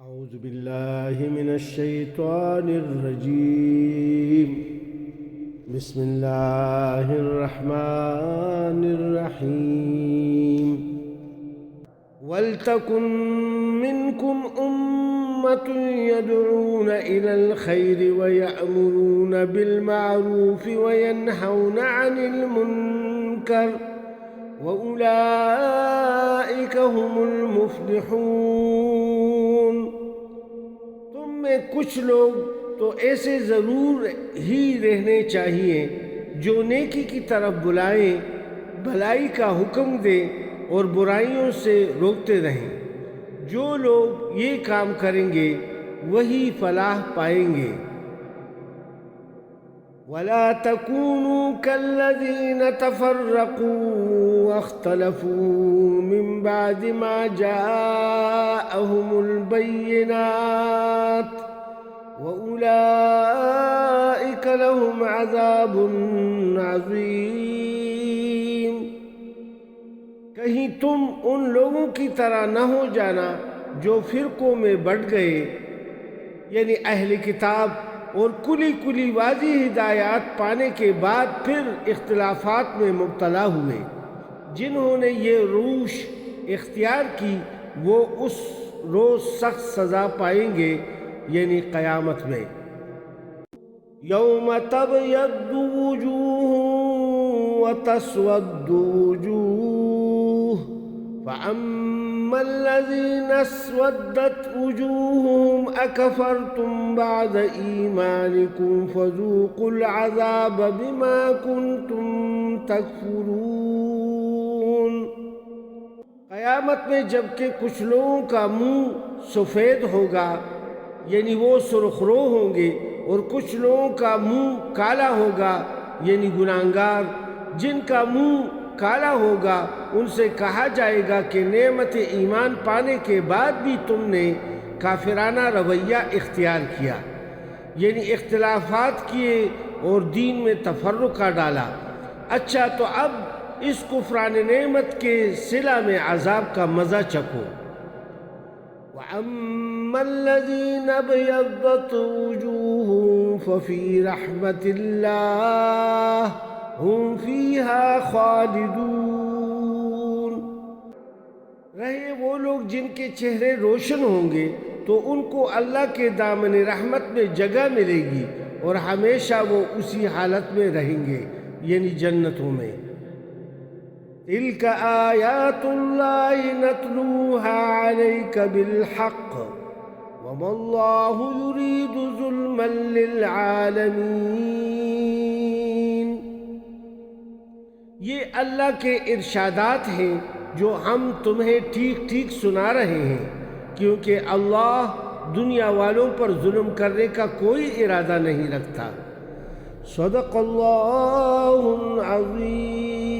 أعوذ بالله من الشيطان الرجيم. بسم الله الرحمن الرحيم. ولتكن منكم أمة يدعون إلى الخير ويأمرون بالمعروف وينهون عن المنكر وأولئك هم المفلحون. تم میں کچھ لوگ تو ایسے ضرور ہی رہنے چاہیے جو نیکی کی طرف بلائیں، بھلائی کا حکم دیں اور برائیوں سے روکتے رہیں. جو لوگ یہ کام کریں گے وہی فلاح پائیں گے. وَلَا تَكُونُوا كَالَّذِينَ تَفَرَّقُوا وَاخْتَلَفُوا مِنْ بَعْدِ مَا جَاءَهُمُ الْبَيِّنَاتُ وَأُولَئِكَ لَهُمْ عَذَابٌ عَظِيمٌ. کہیں تم ان لوگوں کی طرح نہ ہو جانا جو فرقوں میں بٹ گئے، یعنی اہل کتاب، اور کلی واضح ہدایات پانے کے بعد پھر اختلافات میں مبتلا ہوئے. جنہوں نے یہ روش اختیار کی وہ اس روز سخت سزا پائیں گے، یعنی قیامت میں. یوم تبیض وجوہ وتسود وجوہ فأما الذين اسودت وجوههم أكفرتم بعد إيمانكم فذوقوا العذاب بما كنتم تكفرون. قیامت میں جب کہ کچھ لوگوں کا منہ سفید ہوگا، یعنی وہ سرخ رو ہوں گے، اور کچھ لوگوں کا منہ کالا ہوگا، یعنی گناہگار. جن کا منہ کالا ہوگا ان سے کہا جائے گا کہ نعمت ایمان پانے کے بعد بھی تم نے کافرانہ رویہ اختیار کیا، یعنی اختلافات کیے اور دین میں تفرقہ ڈالا. اچھا تو اب اس کفران نعمت کے صلہ میں عذاب کا مزہ چکھو. وَأَمَّا الَّذِينَ ابْيَضَّتْ وُجُوهُهُمْ فَفِي رَحْمَةِ اللَّهِ ہم فیہا خالدون. رہے وہ لوگ جن کے چہرے روشن ہوں گے تو ان کو اللہ کے دامن رحمت میں جگہ ملے گی اور ہمیشہ وہ اسی حالت میں رہیں گے، یعنی جنتوں میں. تلک آیات اللہ نتلوہا علیک بالحق وما اللہ یرید ظلما للعالمین. یہ اللہ کے ارشادات ہیں جو ہم تمہیں ٹھیک ٹھیک سنا رہے ہیں، کیونکہ اللہ دنیا والوں پر ظلم کرنے کا کوئی ارادہ نہیں رکھتا. صدق اللہ العظیم.